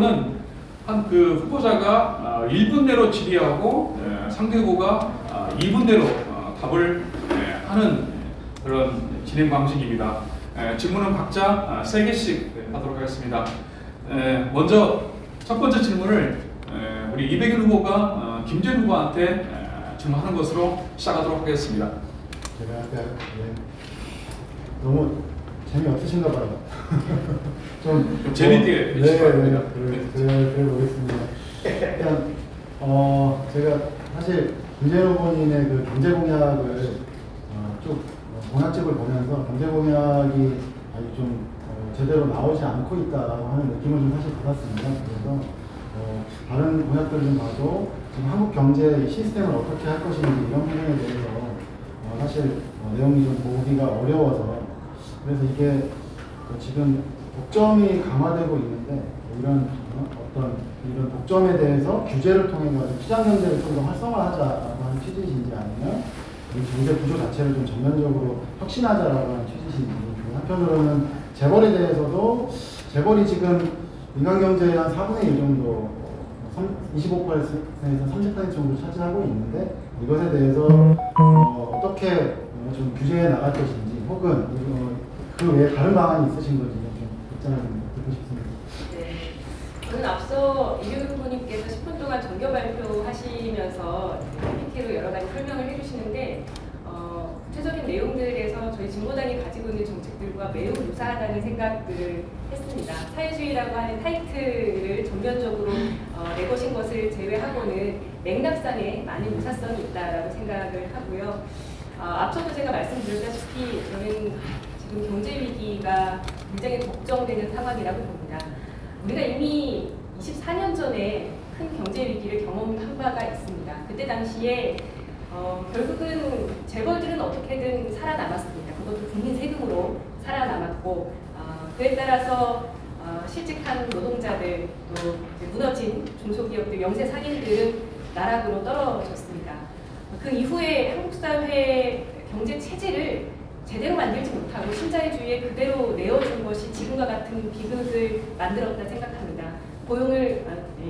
내용은 한 그 후보자가 1분 내로 질의하고 상대 후보가 2분 내로 답을 하는 그런 진행 방식입니다. 질문은 각자 3개씩 하도록 하겠습니다. 먼저 첫 번째 질문을 우리 이백윤 후보가 김재현 후보한테 질문하는 것으로 시작하도록 하겠습니다. 제가 아까 너무 재미없으신가 봐요. 좀 재밌게 해주시기 그래 보겠습니다. 일단 제가 사실 김재현 후보님의 그 경제 공약을 쭉 공약집을 보면서 경제 공약이 아직 좀 제대로 나오지 않고 있다라고 하는 느낌을 좀 사실 받았습니다. 그래서 다른 공약들을 좀 봐도 지금 한국 경제 시스템을 어떻게 할 것인지 이런 부분에 대해서 사실 내용이 좀 보기가 어려워서, 그래서 이게 지금 독점이 강화되고 있는데 이런 이런 독점에 대해서 규제를 통해 가지고 시장 경제를 좀 더 활성화하자라고 하는 취지인지, 아니면 이 경제 구조 자체를 좀 전면적으로 혁신하자라고 하는 취지인지. 한편으로는 재벌에 대해서도 재벌이 지금 민간 경제의 한 4분의 1 정도, 25%에서 30% 정도 차지하고 있는데, 이것에 대해서 어떻게 좀 규제해 나갈 것인지, 혹은 그 외에 다른 방안이 있으신 건지 좀 입장을 듣고 싶습니다. 네, 저는 앞서 이백윤 후보님께서 10분 동안 정교 발표하시면서 PPT로 여러 가지 설명을 해주시는데, 구체적인 내용들에서 저희 진보당이 가지고 있는 정책들과 매우 유사하다는 생각들을 했습니다. 사회주의라고 하는 타이틀을 전면적으로 내거신 것을 제외하고는 맥락상에 많은 유사성이 있다라고 생각을 하고요. 앞서도 제가 말씀드렸다시피 저는 지금 경제 위기가 굉장히 걱정되는 상황이라고 봅니다. 우리가 이미 24년 전에 큰 경제 위기를 경험한 바가 있습니다. 그때 당시에 결국은 재벌들은 어떻게든 살아남았습니다. 그것도 국민 세금으로 살아남았고, 그에 따라서 실직한 노동자들, 또 무너진 중소기업들, 영세 상인들은 나락으로 떨어졌습니다. 그 이후에 한국 사회 경제 체제를 제대로 만들지 못하고 신자유주의에 그대로 내어준 것이 지금과 같은 비극을 만들었다 생각합니다. 고용을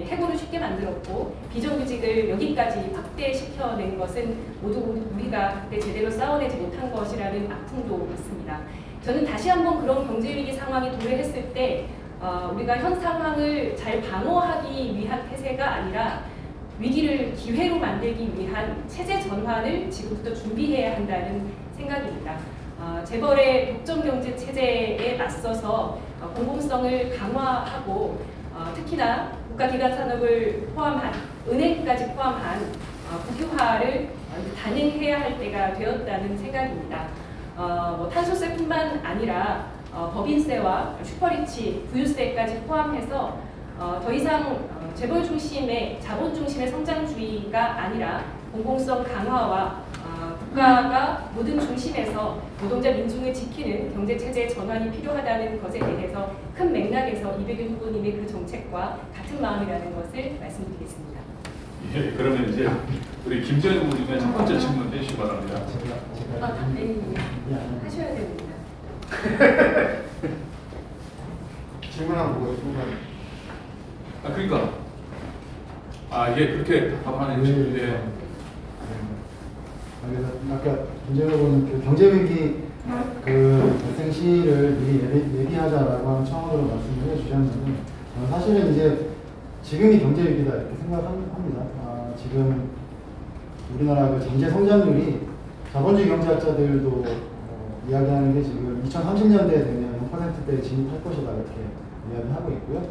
해고를 쉽게 만들었고, 비정규직을 여기까지 확대시켜낸 것은 모두 우리가 그때 제대로 싸워내지 못한 것이라는 아픔도 있습니다. 저는 다시 한번 그런 경제위기 상황이 도래했을 때 우리가 현 상황을 잘 방어하기 위한 태세가 아니라 위기를 기회로 만들기 위한 체제 전환을 지금부터 준비해야 한다는 생각입니다. 재벌의 독점 경제 체제에 맞서서 공공성을 강화하고, 특히나 국가기관 산업을 포함한 은행까지 포함한 국유화를 단행해야 할 때가 되었다는 생각입니다. 탄소세뿐만 아니라 법인세와 슈퍼리치, 부유세까지 포함해서 더 이상 재벌 중심의 자본 중심의 성장주의가 아니라 공공성 강화와 국가가 모든 중심에서 노동자 민중을 지키는 경제체제 전환이 필요하다는 것에 대해서 큰 맥락에서 이백윤 후보님의 그 정책과 같은 마음이라는 것을 말씀드리겠습니다. 예, 그러면 이제 우리 김재현 후보님의 첫 번째 질문 해주시기 바랍니다. 네, 하셔야 됩니다. 질문하고 뭐예요? 그러니까 예, 그렇게 답하는 질문. 그래서 아까 김재현 후보는 그 경제위기 그 발생 시를 미리 얘기하자라고 하는 청원으로 말씀을 해주셨는데, 사실은 이제 지금이 경제위기다 이렇게 생각합니다. 지금 우리나라 그 잠재 성장률이 자본주의 경제학자들도 이야기하는 게 지금 2030년대에 되면 0%대에 진입할 것이다 이렇게 이야기하고 있고요.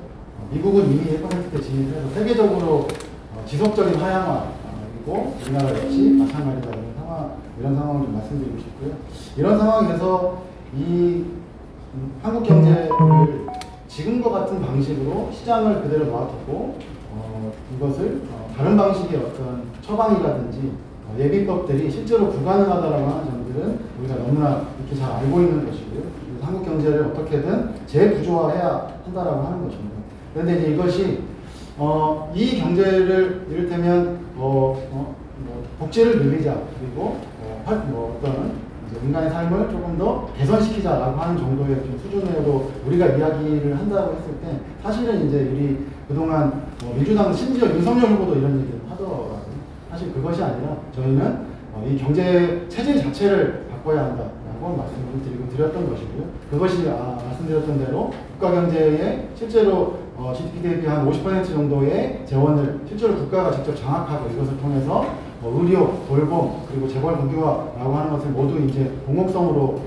미국은 이미 1%대 진입을 해서 세계적으로 지속적인 하향화이고, 우리나라 역시 마찬가지다 이런 상황을 좀 말씀드리고 싶고요. 이런 상황에서 이 한국 경제를 지금과 같은 방식으로 시장을 그대로 놔두고 이것을 다른 방식의 어떤 처방이라든지 예비법들이 실제로 불가능하다라고 하는 점들은 우리가 너무나 이렇게 잘 알고 있는 것이고요. 한국 경제를 어떻게든 재구조화해야 한다라고 하는 것입니다. 그런데 이제 이것이 이 경제를 이를테면 복지를 늘리자, 그리고 어떤 인간의 삶을 조금 더 개선시키자라고 하는 정도의 좀 수준으로 우리가 이야기를 한다고 했을 때, 사실은 이제 우리 그동안 민주당 심지어 윤석열 후보도 이런 얘기를 하더라고요. 사실 그것이 아니라 저희는 이 경제 체제 자체를 바꿔야 한다라고 말씀을 드렸던 것이고요. 그것이 말씀드렸던 대로 국가 경제에 실제로 GDP 대비 한 50% 정도의 재원을 실제로 국가가 직접 장악하고 이것을 통해서 의료, 돌봄, 그리고 재벌 국유화라고 하는 것을 모두 이제 공공성으로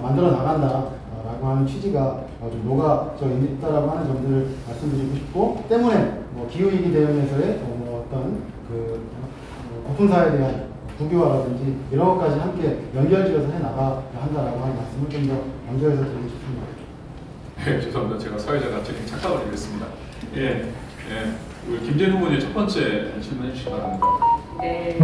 만들어 나간다라고 하는 취지가 좀 녹아져 있다라고 하는 점들을 말씀드리고 싶고, 때문에 기후위기 대응에서의 어떤 고품사에 대한 국유화라든지 이런 것까지 함께 연결지어서 해 나가야 한다라고 하는 말씀을 좀 더 강조해서 드리고 싶습니다. 네, 죄송합니다. 제가 사회자가 착각을 했습니다. 예, 우리 김재현 후보님 첫 번째 질문해 주시기 바랍니다. 네.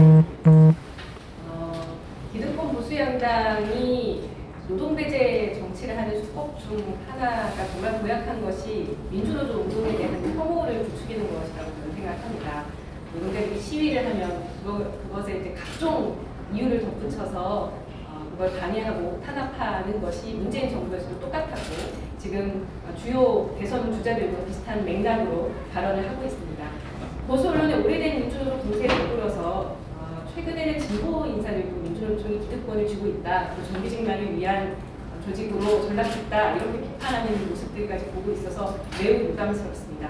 기득권 보수양당이 노동배제 정치를 하는 수법 중 하나가 정말 고약한 것이 민주노조 운동에 대한 혐오를 부추기는 것이라고 저는 생각합니다. 노동자들이 시위를 하면 그것에 이제 각종 이유를 덧붙여서 그걸 방해하고 탄압하는 것이 문재인 정부에서도 똑같았고 지금 주요 대선 주자들도 비슷한 맥락으로 발언을 하고 있습니다. 보수 언론의 오래된 민주노조 공세를 이끌어서 최근에는 진보 인사들도 민주노총이 기득권을 쥐고 있다, 그리고 정기직만을 위한 조직으로 전락했다 이렇게 비판하는 모습들까지 보고 있어서 매우 유감스럽습니다.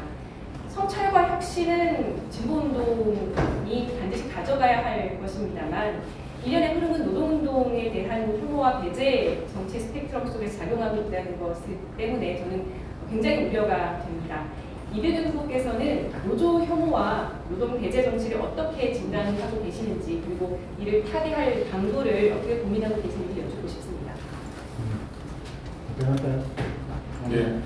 성찰과 혁신은 진보운동이 반드시 가져가야 할 것입니다만 일련의 흐름은 노동운동에 대한 혐오와 배제 정치 스펙트럼 속에서 작용하고 있다는 것 때문에 저는 굉장히 우려가 됩니다. 이병현 후보께서는 노조 혐오와 노동 배제 정치를 어떻게 진단하고 계시는지, 그리고 이를 타개할 방도를 어떻게 고민하고 계시는지 여쭙고 싶습니다. 네.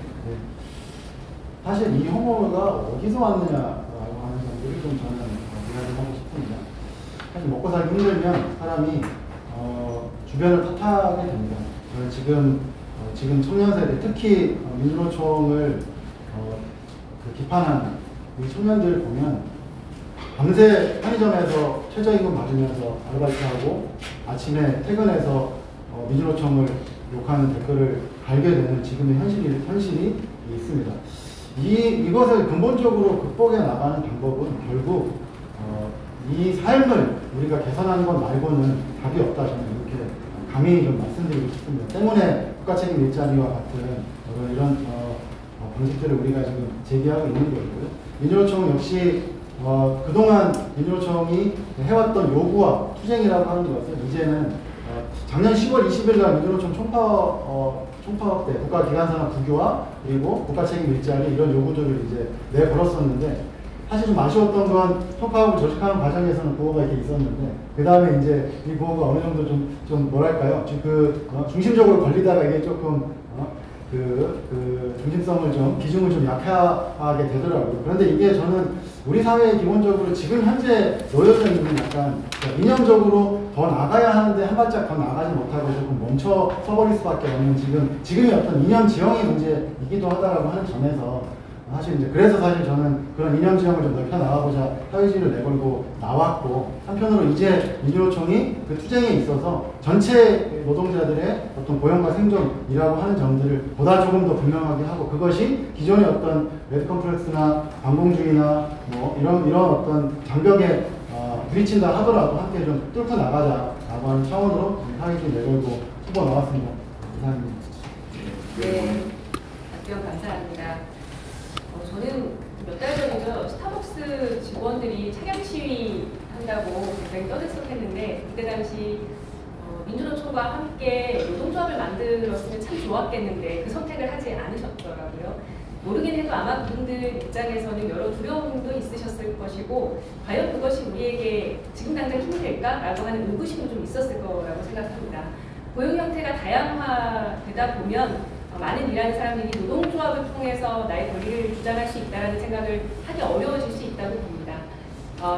사실 이 혐오가 어디서 왔느냐라고 하는 점들을 좀 저는 이야기를 하고 싶습니다. 사실 먹고 살기 힘들면 사람이 주변을 탓하게 됩니다. 지금 청년 세대, 특히 민주노총을 비판하는 우리 청년들 보면 밤새 편의점에서 최저임금 받으면서 아르바이트하고 아침에 퇴근해서 민주노총을 욕하는 댓글을 달게 되는 지금의 현실이 있습니다. 이것을 근본적으로 극복해 나가는 방법은 결국 이 삶을 우리가 개선하는 것 말고는 답이 없다, 저는 이렇게 감히 좀 말씀드리고 싶습니다. 때문에 국가책임 일자리와 같은 이런 방식들을 우리가 지금 제기하고 있는 것이고요. 민주노총 역시 그동안 민주노총이 해왔던 요구와 투쟁이라고 하는 것은 이제는 작년 10월 20일 날 민주노총 총파업 때 국가기관산업 국유화 그리고 국가책임 일자리 이런 요구들을 이제 내걸었었는데, 사실 좀 아쉬웠던 건 총파업을 조직하는 과정에서는 구호가 이렇게 있었는데 그 다음에 이제 이 구호가 어느 정도 좀 뭐랄까요, 중심적으로 걸리다가 이게 조금 중심성을 기준을 좀 약하게 되더라고요. 그런데 이게 저는 우리 사회에 기본적으로 지금 현재 놓여져 있는 약간 이념적으로 더 나가야 하는데 한 발짝 더 나가지 못하고 조금 멈춰 서버릴 수밖에 없는 지금의 어떤 이념 지형의 문제이기도 하다라고 하는 점에서 그래서 사실 저는 그런 이념 지형을 좀 넓혀 나가고자 사회주의를 내걸고 나왔고, 한편으로 이제 민주노총이 그 투쟁에 있어서 전체 노동자들의 어떤 고용과 생존이라고 하는 점들을 보다 조금 더 분명하게 하고, 그것이 기존의 어떤 레드 컴플렉스나 반공주의나 이런 어떤 장벽에 부딪힌다 하더라도 함께 좀 뚫고 나가자라고 하는 차원으로 사회주의 내걸고 후보 나왔습니다. 감사합니다. 네, 답변 감사합니다. 저는 몇 달 전이죠. 스타벅스 직원들이 차량 시위 한다고 굉장히 떠들썩했는데, 그때 당시 민주노총과 함께 노동조합을 만들었으면 참 좋았겠는데 그 선택을 하지 않으셨더라고요. 모르긴 해도 아마 그분들 입장에서는 여러 두려움도 있으셨을 것이고, 과연 그것이 우리에게 지금 당장 힘이 될까라고 하는 의구심도 좀 있었을 거라고 생각합니다. 고용 형태가 다양화되다 보면 많은 일하는 사람들이 노동조합을 통해서 나의 권리를 주장할 수 있다는 생각을 하기 어려워질 수 있다고 봅니다.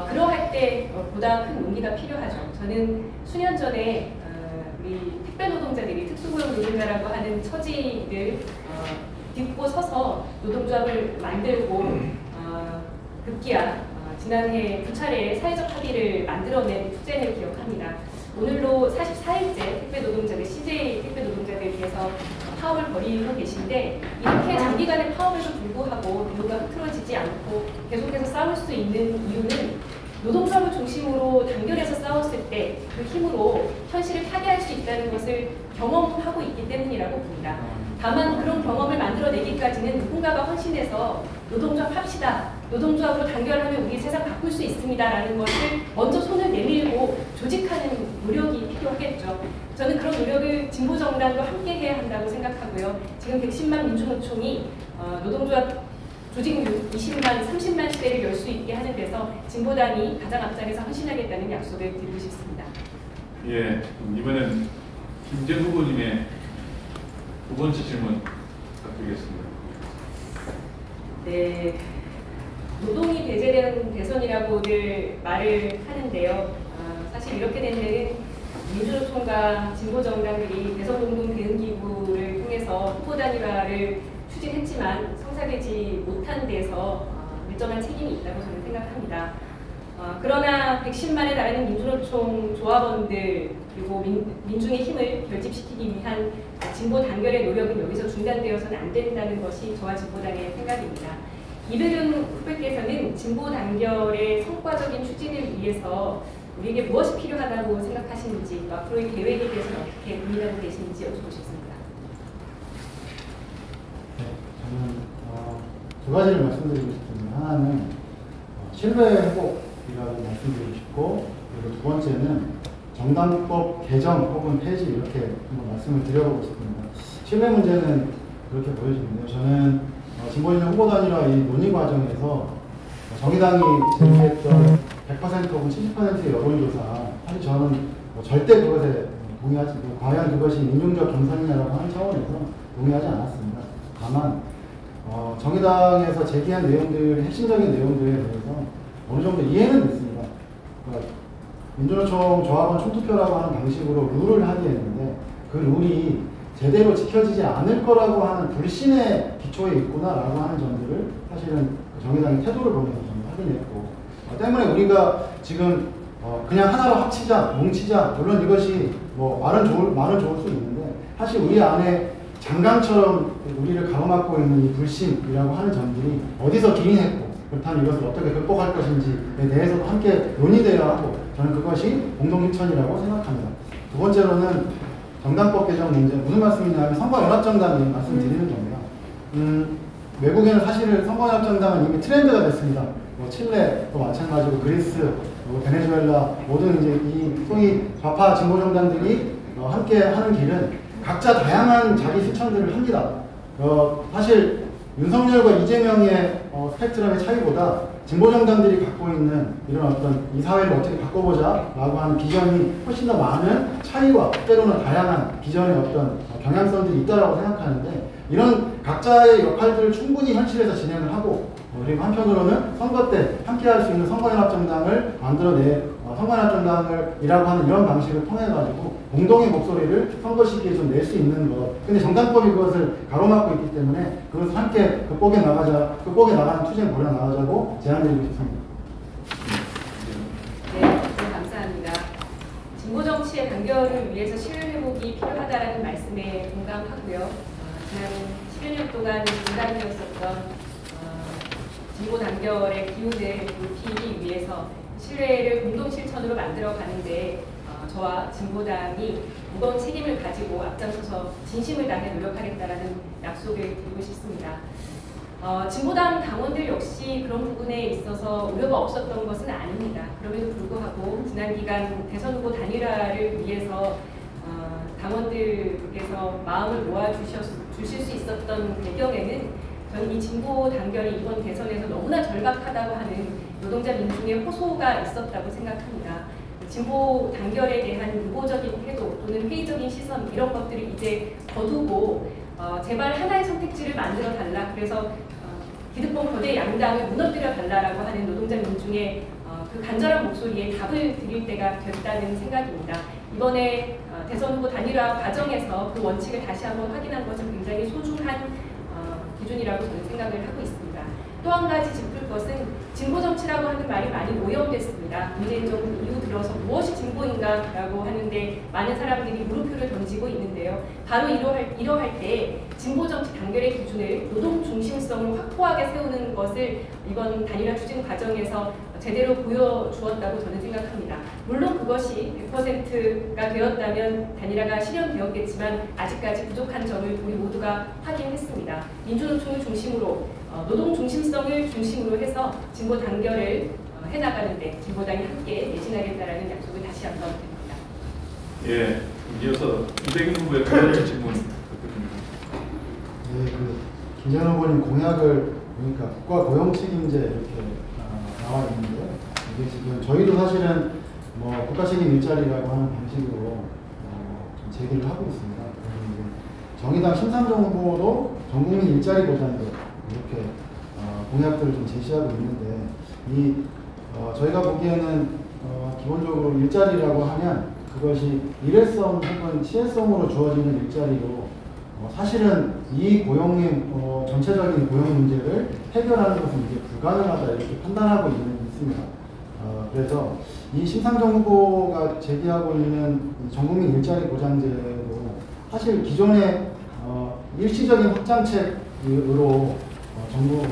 그러할 때 보다 큰 논의가 필요하죠. 저는 수년 전에 우리 택배 노동자들이 특수고용 노동자라고 하는 처지를 딛고 서서 노동조합을 만들고 급기야 지난해 두 차례 사회적 합의를 만들어낸 투쟁을 기억합니다. 오늘로 44일째 택배 노동자들, CJ 택배 노동자들께서 파업을 벌이고 계신데 이렇게 장기간의 파업에도 불구하고 대우가 흐트러지지 않고 계속해서 싸울 수 있는 이유는 노동조합을 중심으로 단결해서 싸웠을 때 그 힘으로 현실을 타개할 수 있다는 것을 경험하고 있기 때문이라고 봅니다. 다만 그런 경험을 만들어내기까지는 누군가가 헌신해서 노동조합 합시다. 노동조합으로 단결하면 우리 세상 바꿀 수 있습니다라는 것을 먼저 손을 내밀고 조직하는 노력이 필요하겠죠. 저는 그런 노력을 진보정당도 함께 해야 한다고 생각하고요. 지금 110만 민주노총이 노동조합 조직률 20만, 30만 시대를 열 수 있게 하는 데서 진보당이 가장 앞자리에서 헌신하겠다는 약속을 드리고 싶습니다. 예, 이번엔 김재현 후보님의 두 번째 질문 부탁드리겠습니다. 네, 노동이 배제되는 대선이라고들 말을 하는데요. 사실 이렇게 된 데는 민주노총과 진보정당들이 대선 공동 대응 기구를 통해서 후보 단일화를 추진했지만 성사되지 못한 데서 일정한 책임이 있다고 저는 생각합니다. 그러나 110만에 달하는 민주노총 조합원들 그리고 민중의 힘을 결집시키기 위한 진보 단결의 노력은 여기서 중단되어서는 안 된다는 것이 저와 진보당의 생각입니다. 이배륜 후보께서는 진보 단결의 성과적인 추진을 위해서 우리에게 무엇이 필요하다고 생각하시는지 또 앞으로의 계획에 대해서는 어떻게 고민하고 계시는지 여쭙고 싶습니다. 네, 저는 두 가지를 말씀드리고 싶습니다. 하나는 신뢰 회복이라고 말씀드리고 싶고, 그리고 두 번째는 정당법 개정 혹은 폐지 이렇게 한번 말씀을 드려보고 싶습니다. 신뢰 문제는 그렇게 보여지는데요. 저는 진보진영 후보 단일화 이 논의 과정에서 정의당이 제기했던 100% 혹은 70%의 여론조사, 사실 저는 절대 그것에 동의하지, 과연 그것이 민중적 경선이냐라고 하는 차원에서 동의하지 않았습니다. 다만 정의당에서 제기한 내용들, 핵심적인 내용들에 대해서 어느 정도 이해는 됐습니다. 그러니까 민주노총 조합원 총투표라고 하는 방식으로 룰을 합의했는데 그 룰이 제대로 지켜지지 않을 거라고 하는 불신의 기초에 있구나라고 하는 점들을 사실은 정의당의 태도를 보면서 저는 확인했고, 때문에 우리가 지금 그냥 하나로 합치자, 뭉치자, 물론 이것이 말은 좋을 수 있는데 사실 우리 안에 장강처럼 우리를 가로막고 있는 이 불신이라고 하는 점들이 어디서 기인했고, 그렇다면 이것을 어떻게 극복할 것인지에 대해서도 함께 논의되어야 하고, 저는 그것이 공동실천이라고 생각합니다. 두 번째로는 정당법 개정 문제, 무슨 말씀이냐면 선거연합정당이 말씀드리는 겁니다. 외국에는 사실은 선거연합정당은 이미 트렌드가 됐습니다. 칠레도 마찬가지고 그리스, 베네수엘라 모든 이제 이 소위 좌파 진보 정당들이 함께 하는 길은 각자 다양한 자기 실천들을 합니다. 사실 윤석열과 이재명의 스펙트럼의 차이보다 진보정당들이 갖고 있는 이런 어떤 이 사회를 어떻게 바꿔보자 라고 하는 비전이 훨씬 더 많은 차이와 때로는 다양한 비전의 어떤 경향성들이 있다고 생각하는데, 이런 각자의 역할들을 충분히 현실에서 진행을 하고, 그리고 한편으로는 선거 때 함께 할 수 있는 선거연합정당을 선거연합정당이라고 하는 이런 방식을 통해가지고 공동의 목소리를 선거 시기에 좀 낼 수 있는 것. 근데 정당법이 그것을 가로막고 있기 때문에 그것을 함께 극복해 나가는 투쟁을 벌여나가자고 제안드리고 싶습니다. 네, 감사합니다. 진보 정치의 단결을 위해서 신뢰 회복이 필요하다라는 말씀에 공감하고요. 지난 11년 동안 중단되었었던 진보 단결의 기운을 높이기 위해서 신뢰를 공동 실천으로 만들어 가는데 저와 진보당이 무거운 책임을 가지고 앞장서서 진심을 다해 노력하겠다라는 약속을 드리고 싶습니다. 진보당 당원들 역시 그런 부분에 있어서 우려가 없었던 것은 아닙니다. 그럼에도 불구하고 지난 기간 대선 후보 단일화를 위해서 당원들께서 마음을 모아주실 수 있었던 배경에는 저는 이 진보 단결이 이번 대선에서 너무나 절박하다고 하는 노동자 민중의 호소가 있었다고 생각합니다. 진보 단결에 대한 유보적인 태도 또는 회의적인 시선 이런 것들을 이제 거두고 제발 하나의 선택지를 만들어 달라. 그래서 기득권 거대 양당을 무너뜨려 달라라고 하는 노동자 민중의 그 간절한 목소리에 답을 드릴 때가 됐다는 생각입니다. 이번에 대선 후보 단일화 과정에서 그 원칙을 다시 한번 확인한 것은 굉장히 소중한 기준이라고 저는 생각을 하고 있습니다. 또 한 가지 짚을 것은 진보 정치라고 하는 말이 많이 오염됐습니다. 문재인 정부 이후 들어서 무엇이 진보인가라고 하는데 많은 사람들이 물음표를 던지고 있는데요. 바로 이러할 때 진보 정치 단결의 기준을 노동 중심성을 확고하게 세우는 것을 이번 단일화 추진 과정에서 제대로 보여주었다고 저는 생각합니다. 물론 그것이 100%가 되었다면 단일화가 실현되었겠지만 아직까지 부족한 점을 우리 모두가 확인했습니다. 민주노총을 중심으로 노동 중심성을 중심으로 해서 진보 단결을 해나가는데 진보당이 함께 매진하겠다라는 약속을 다시 한번 드립니다. 예, 이어서 이백인 후보의 두 번째 질문 부탁드립니다. 네, 김재현 후보님 공약을 보니까 국가 고용 책임제 이렇게 나와 있는데요. 이게 지금 저희도 사실은 뭐 국가 책임 일자리라고 하는 방식으로 좀 제기를 하고 있습니다. 정의당 심상정 후보도 전국민 일자리 보장제 이렇게 공약들을 좀 제시하고 있는데 저희가 보기에는 기본적으로 일자리라고 하면 그것이 일회성 혹은 시혜성으로 주어지는 일자리로 사실은 이 고용의 전체적인 고용 문제를 해결하는 것은 이제 불가능하다 이렇게 판단하고 있습니다. 그래서 이 심상정 후보가 제기하고 있는 전국민 일자리 보장제도 사실 기존의 일시적인 확장책으로 정부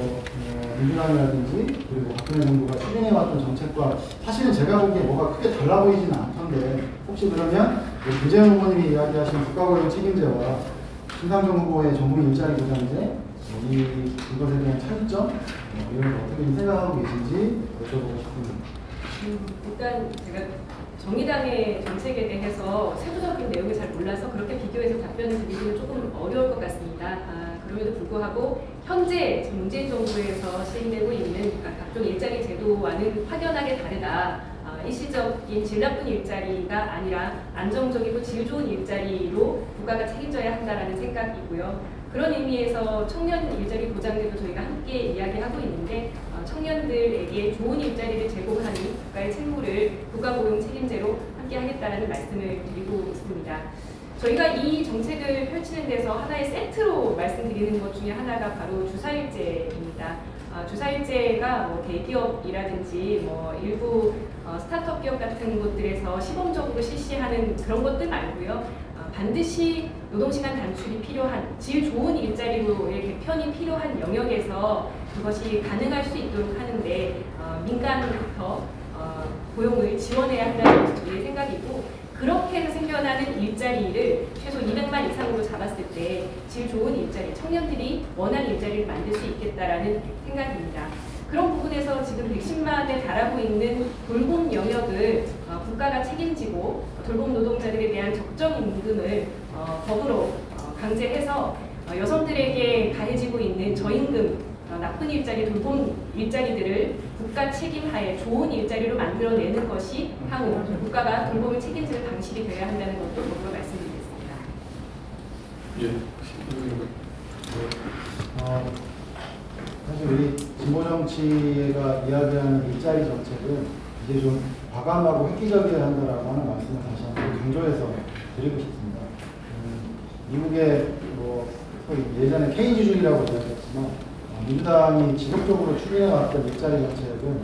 민주당이라든지 그리고 박근혜 정부가 추진해왔던 정책과 사실은 제가 보기에 뭐가 크게 달라 보이지는 않던데 혹시 그러면 김재현 후보님이 이야기하신 국가고용 책임제와 심상정 후보의 전국민 일자리 보장제 이것에 대한 차이점 이런 거 어떻게 생각하고 계신지 여쭤보고 싶습니다. 일단 제가 정의당의 정책에 대해서 세부적인 내용을 잘 몰라서 그렇게 비교해서 답변을 드리기는 조금 어려울 것 같습니다. 그럼에도 불구하고 현재 문재인 정부에서 시행되고 있는 각종 일자리 제도와는 확연하게 다르다. 일시적인 질 나쁜 일자리가 아니라 안정적이고 질 좋은 일자리로 국가가 책임져야 한다는 생각이고요. 그런 의미에서 청년 일자리 보장제도 저희가 함께 이야기하고 있는데 청년들에게 좋은 일자리를 제공하는 국가의 책무를 국가고용 책임제로 함께 하겠다는 말씀을 드리고 있습니다. 저희가 이 정책을 펼치는 데서 하나의 세트로 말씀드리는 것 중에 하나가 바로 주사일제입니다. 주사일제가 뭐 대기업이라든지 뭐 일부 스타트업 기업 같은 곳들에서 시범적으로 실시하는 그런 것들 말고요. 반드시 노동시간 단축이 필요한 질 좋은 일자리로의 개편이 필요한 영역에서 그것이 가능할 수 있도록 하는데 민간부터 고용을 지원해야 한다는 것이 저희의 생각이고 그렇게 해서 생겨나는 일자리를 최소 200만 이상으로 잡았을 때 질 좋은 일자리, 청년들이 원하는 일자리를 만들 수 있겠다라는 생각입니다. 그런 부분에서 지금 110만에 달하고 있는 돌봄 영역을 국가가 책임지고 돌봄 노동자들에 대한 적정 임금을 법으로 강제해서 여성들에게 가해지고 있는 저임금, 나쁜 일자리, 돌봄 일자리들을 국가 책임하에 좋은 일자리로 만들어내는 것이 향후 국가가 돌봄을 책임지는 방식이 되어야 한다는 것도 법으로 말씀드리겠습니다. 예. 사실 우리 진보정치가 이야기하는 일자리 정책은 이제 좀 과감하고 획기적이어야 한다라고 하는 말씀을 다시 한번 강조해서 드리고 싶습니다. 미국의 소위 예전에 케인즈주의라고 이야기했지만 민주당이 지속적으로 추진해왔던 일자리 정책은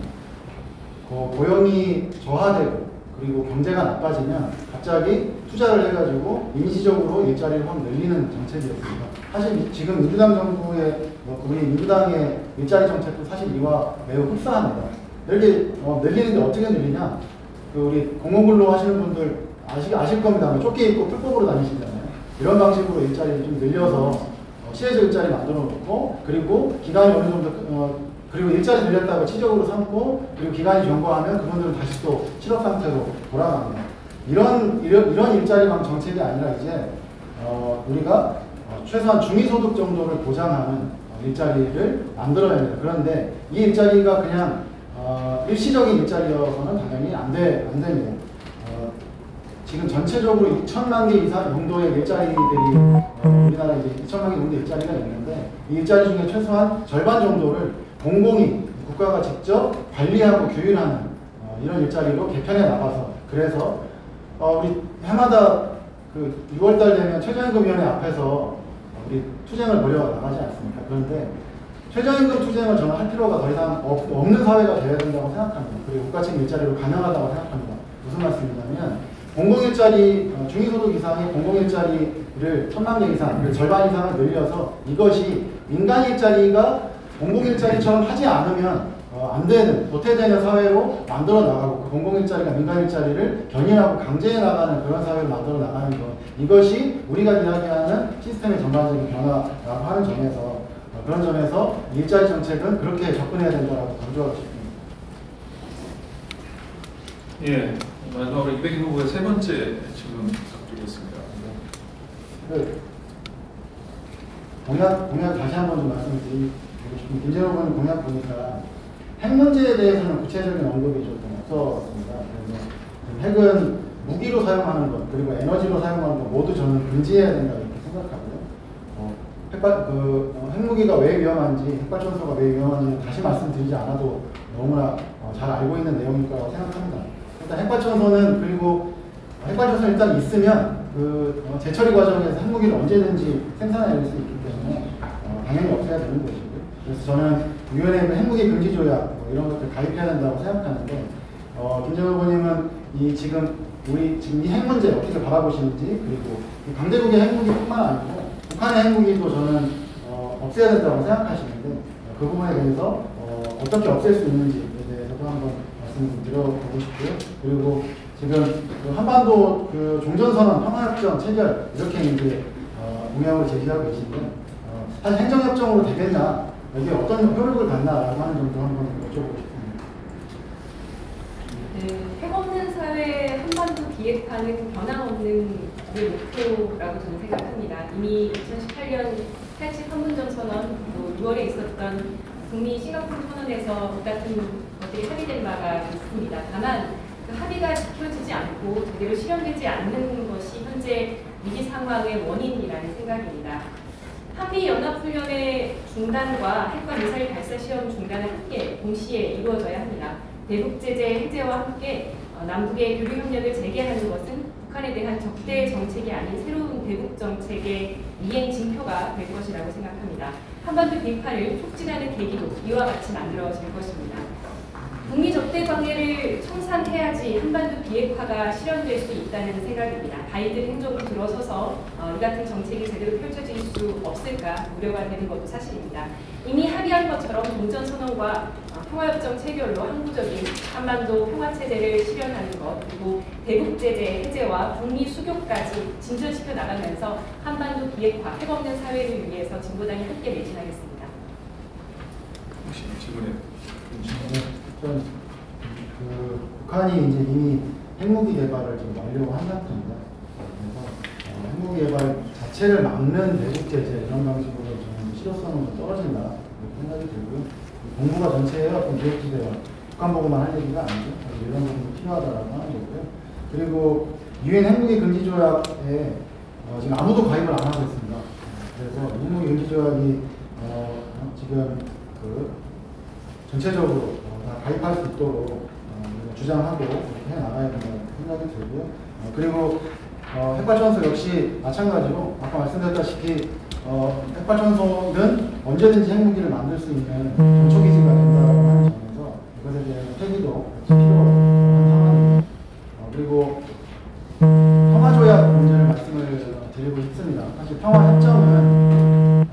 고용이 저하되고 그리고 경제가 나빠지면 갑자기 투자를 해가지고 임시적으로 일자리를 확 늘리는 정책이었습니다. 사실 지금 민주당 정부의 우리 민주당의 일자리 정책도 사실 이와 매우 흡사합니다. 이렇게 늘리는데 어떻게 늘리냐? 우리 공공근로 하시는 분들 아실 겁니다. 조끼 입고 풀법으로 다니시잖아요. 이런 방식으로 일자리를 좀 늘려서 시혜적 일자리 만들어 놓고 그리고 기간이 어느 정도 그리고 일자리 늘렸다고 치적으로 삼고 그리고 기간이 경과하면 그분들은 다시 또 실업 상태로 돌아갑니다. 이런 일자리 정책이 아니라 이제 우리가 최소한 중위소득 정도를 보장하는 일자리를 만들어야 됩니다. 그런데 이 일자리가 그냥 일시적인 일자리여서는 당연히 안 됩니다. 지금 전체적으로 2천만 개 이상 정도의 일자리들이 우리나라 이제 2천만 개 정도 일자리가 있는데 이 일자리 중에 최소한 절반 정도를 공공이 국가가 직접 관리하고 규율하는 이런 일자리로 개편해 나가서 그래서 우리 해마다 그 6월달 되면 최저임금위원회 앞에서 우리 투쟁을 벌여 나가지 않습니까? 그런데 최저임금 투쟁을 저는 할 필요가 더 이상 없는 사회가 되어야 된다고 생각합니다. 그리고 국가직 일자리로 가능하다고 생각합니다. 무슨 말씀이냐면 공공일자리 중위소득 이상의 공공일자리를 1000만 개 이상, 그리고 절반 이상을 늘려서 이것이 민간일자리가 공공일자리처럼 하지 않으면 안 되는, 도태되는 사회로 만들어 나가고 그 공공일자리가 민간일자리를 견인하고 강제해 나가는 그런 사회를 만들어 나가는 것, 이것이 우리가 이야기하는 시스템의 전반적인 변화라고 하는 점에서 그런 점에서 일자리 정책은 그렇게 접근해야 된다고 강조하고 싶습니다. 예, 마지막으로 이백인 후보의 세 번째 질문 부탁드리겠습니다. 공약 다시 한번 좀 말씀드리고 싶은 김재호 의원 공약 보니까 핵 문제에 대해서는 구체적인 언급이 좀 없었습니다. 그래서 핵은 무기로 사용하는 것 그리고 에너지로 사용하는 것 모두 저는 금지해야 된다 이렇게 생각하고요. 핵무기가 왜 위험한지, 핵발전소가 왜 위험한지는 다시 말씀드리지 않아도 너무나 잘 알고 있는 내용일 거라고 생각합니다. 일단 핵발전소는, 그리고 핵발전소 일단 있으면 재처리 과정에서 핵무기를 언제든지 생산해낼 수 있기 때문에 당연히 없애야 되는 것이고요. 그래서 저는 유엔의 핵무기 금지 조약 이런 것들 가입해야 된다고 생각하는데, 김정은 후보님은 지금 이 핵 문제 어떻게 바라보시는지, 그리고 강대국의 핵무기뿐만 아니고 북한의 핵무기도 저는 없애야 된다고 생각하시는데 그 부분에 대해서 어떻게 없앨 수 있는지에 대해서도 한번 말씀 좀 드려보고 싶고요. 그리고 지금 한반도 종전선언, 평화협정 체결 이렇게 이제 공약을 제시하고 계신데 사실 행정협정으로 되겠나, 여기에 어떤 효력을 갖나라고 하는 점도 한번 여쭤보고 싶습니다. 네, 핵 없는 사회 한반도 비핵화는 변함없는 우리의 목표라고 저는 생각합니다. 이미 2018년 87 판문점 선언, 또 6월에 있었던 북미 싱가포르 선언에서 같은 것들이 합의된 바가 있습니다. 다만 그 합의가 지켜지지 않고 제대로 실현되지 않는 것이 현재 위기 상황의 원인이라는 생각입니다. 한미연합훈련의 중단과 핵과 미사일 발사 시험 중단은 함께 동시에 이루어져야 합니다. 대북 제재 해제와 함께 남북의 교류 협력을 재개하는 것은 북한에 대한 적대 정책이 아닌 새로운 대북 정책의 이행 징표가 될 것이라고 생각합니다. 한반도 비핵화를 촉진하는 계기도 이와 같이 만들어질 것입니다. 북미 적대 관계를 청산해야지 한반도 비핵화가 실현될 수 있다는 생각입니다. 바이든 행정부 들어서서 이 같은 정책이 제대로 펼쳐질 수 없을까 우려가 되는 것도 사실입니다. 이미 합의한 것처럼 종전선언과 평화협정 체결로 항구적인 한반도 평화체제를 실현하는 것, 그리고 대북제재 해제와 북미 수교까지 진전시켜 나가면서 한반도 비핵화, 핵 없는 사회를 위해서 진보당이 함께 매진하겠습니다. 혹시 질문에 북한이 이제 이미 핵무기 개발을 지금 완료한 상태입니다. 그래서 핵무기 개발 자체를 막는 대북 제재 이런 방식으로 좀 실효성은 좀 떨어진다 이렇게 생각이 들고요. 정부가 전체의 어떤 기획 주제와 북한 보고만 할 얘기가 아니죠. 이런 부분이 필요하다라고 하는 거고요. 그리고 유엔 핵무기 금지 조약에 지금 아무도 가입을 안 하고 있습니다. 그래서 핵무기 금지 조약이 지금 전체적으로 다 가입할 수 있도록 주장하고 이렇게 해 나가야 된다는 생각이 들고요. 그리고 핵발전소 역시 마찬가지로 아까 말씀드렸다시피 핵발전소는 언제든지 핵무기를 만들 수 있는 전초기지가 된다고 하는 점에서 이것에 대한 폐기도 필요한 상황입니다. 그리고 평화조약 문제를 말씀을 드리고 싶습니다. 사실 평화협정은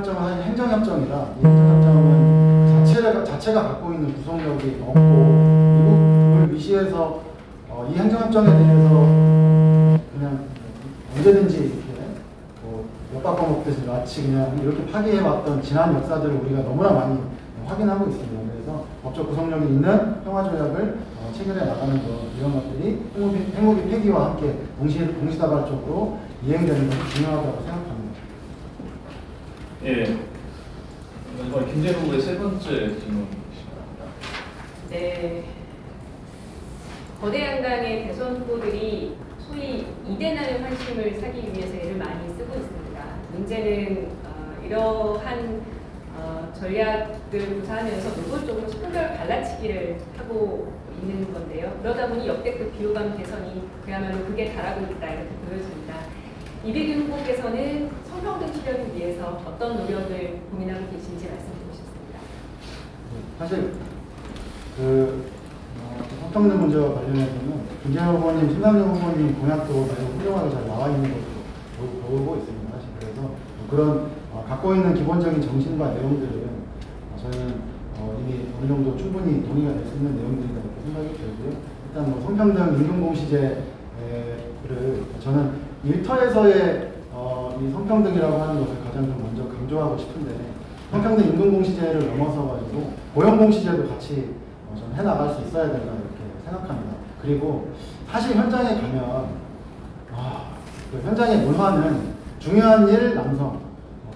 사실 행정협정이라 이 행정협정은 자체가 갖고 있는 구성력이 없고 미국을 위시해서 이 행정협정에 대해서 그냥 언제든지 이렇게 엿 바꿔 먹듯이 마치 그냥 이렇게 파기해왔던 지난 역사들을 우리가 너무나 많이 확인하고 있습니다. 그래서 법적 구성력이 있는 평화조약을 체결해 나가는 것, 이런 것들이 핵무기 폐기와 함께 동시다발적으로 이행되는 것이 중요하다고 생각합니다. 예. 마지막 김재호 후보의 세 번째 질문이십니다. 네. 거대 양당의 대선 후보들이 소위 이대나의 환심을 사기 위해서 애를 많이 쓰고 있습니다. 문제는 이러한 전략을 구사하면서 노골적으로 성별 갈라치기를 하고 있는 건데요. 그러다 보니 역대급 비호감 대선이 그야말로 극에 달하고 있다 이렇게 보여집니다. 이백윤 후보께서는 성평등 실현을 위해서 어떤 노력을 고민하고 계신지 말씀해 주셨습니다. 사실 성평등 문제와 관련해서는 김재현 후보님, 심상정 후보님 공약도 매우 훌륭하게 잘 나와 있는 것으로 보고 있습니다. 사실 그래서 그런 갖고 있는 기본적인 정신과 내용들은 저희는 이미 어느 정도 충분히 동의가 될 수 있는 내용들이다 이렇게 생각이 들고요. 일단 뭐 성평등 임금공시제를 저는 일터에서의 이 성평등이라고 하는 것을 가장 좀 먼저 강조하고 싶은데, 성평등 임금공시제를 넘어서 가지고 고용공시제도 같이 저는 해나갈 수 있어야 된다 이렇게 생각합니다. 그리고 사실 현장에 가면 그 현장의 문화는 중요한 일 남성,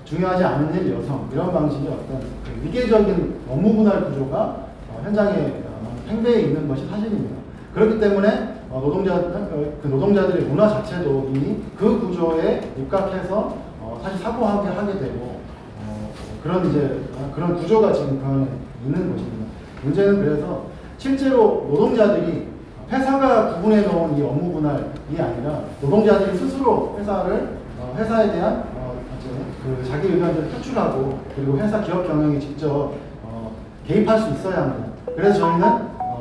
중요하지 않은 일 여성, 이런 방식의 어떤 그 위계적인 업무 분할 구조가 현장에 팽배해 있는 것이 사실입니다. 그렇기 때문에 노동자들의 문화 자체도 이미 그 구조에 입각해서 사실 사고하게 하게 되고 그런 구조가 지금 그 안에 있는 것입니다. 문제는 그래서 실제로 노동자들이 회사가 구분해 놓은 이 업무 분할이 아니라 노동자들이 스스로 회사에 대한 그 자기 의견들을 표출하고, 그리고 회사 기업 경영에 직접 개입할 수 있어야 합니다. 그래서 저희는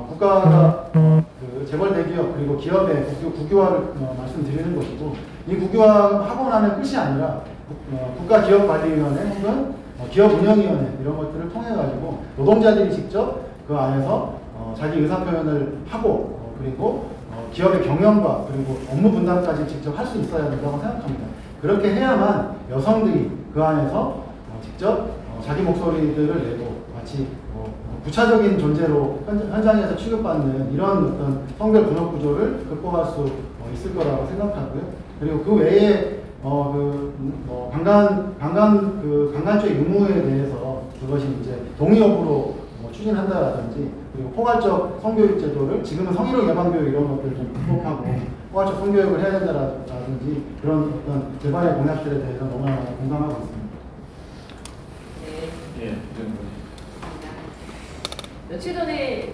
국가가 그 재벌 대기업 그리고 기업의 국유화를 말씀드리는 것이고, 이 국유화하고 나면 끝이 아니라 국가기업관리위원회 혹은 기업운영위원회 이런 것들을 통해 가지고 노동자들이 직접 그 안에서 자기 의사표현을 하고 그리고 기업의 경영과 그리고 업무 분담까지 직접 할 수 있어야 된다고 생각합니다. 그렇게 해야만 여성들이 그 안에서 직접 자기 목소리들을 내고 마치 부차적인 존재로 현장에서 취급받는 이런 어떤 성별 분업 구조를 극복할 수 있을 거라고 생각하고요. 그리고 그 외에 강간죄 의무에 대해서 그것이 이제 동의 여부로 추진한다라든지, 그리고 포괄적 성교육 제도를 지금은 성희롱 예방교육 이런 것들을 좀 극복하고 포괄적 성교육을 해야 된다라든지, 그런 어떤 제반의 공약들에 대해서 너무나 공감하고 있습니다. 네. 예. 며칠 전에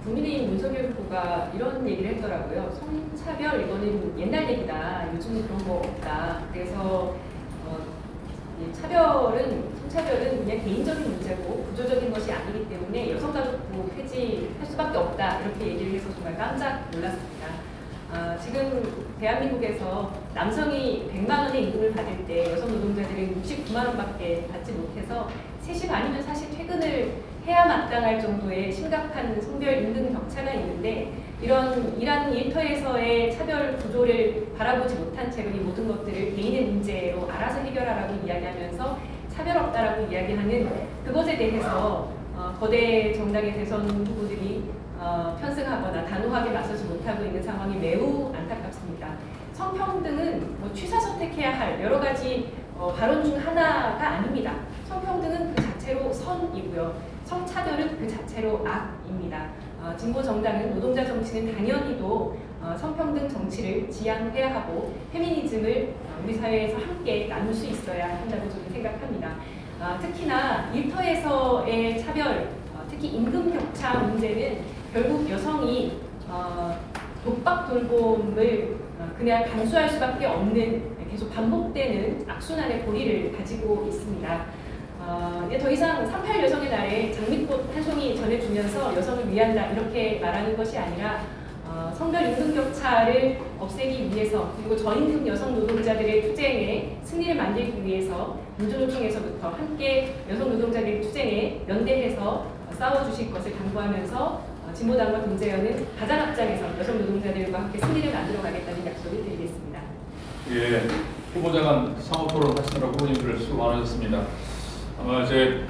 국민의힘 문석열 후보가 이런 얘기를 했더라고요. 성차별 이거는 옛날 얘기다. 요즘은 그런 거 없다. 그래서 성차별은 그냥 개인적인 문제고 구조적인 것이 아니기 때문에 여성가족부 폐지할 수밖에 없다. 이렇게 얘기를 해서 정말 깜짝 놀랐습니다. 지금 대한민국에서 남성이 100만 원의 임금을 받을 때 여성 노동자들은 69만 원밖에 받지 못해서 3시 반이면 사실 퇴근을 해야 마땅할 정도의 심각한 성별 임금 격차가 있는데, 이런 일하는 일터에서의 차별 구조를 바라보지 못한 채로 이 모든 것들을 개인의 문제로 알아서 해결하라고 이야기하면서 차별 없다라고 이야기하는 그것에 대해서 거대 정당의 대선 후보들이 편승하거나 단호하게 나서지 못하고 있는 상황이 매우 안타깝습니다. 성평등은 취사 선택해야 할 여러 가지 발언 중 하나가 아닙니다. 성평등은 그 자체로 선이고요. 성차별은 그 자체로 악입니다. 진보 정당은 노동자 정치는 당연히도 성평등 정치를 지향해야 하고 페미니즘을 우리 사회에서 함께 나눌 수 있어야 한다고 저는 생각합니다. 특히나 일터에서의 차별, 특히 임금 격차 문제는 결국 여성이 독박 돌봄을 그냥 감수할 수밖에 없는 계속 반복되는 악순환의 고리를 가지고 있습니다. 더 이상 38 여성의 날에 장미꽃 한 송이 전해주면서 여성을 위한다 이렇게 말하는 것이 아니라 성별 임금 격차를 없애기 위해서, 그리고 저임금 여성 노동자들의 투쟁에 승리를 만들기 위해서 민주노총에서부터 함께 여성 노동자들의 투쟁에 연대해서 싸워주실 것을 당부하면서 진보당과 김재현은 가장 앞장에서 여성 노동자들과 함께 승리를 만들어가겠다는 약속을 드리겠습니다. 예, 후보자간 상호 토론 하시느라 후보님들 수고 많으셨습니다. 아마 제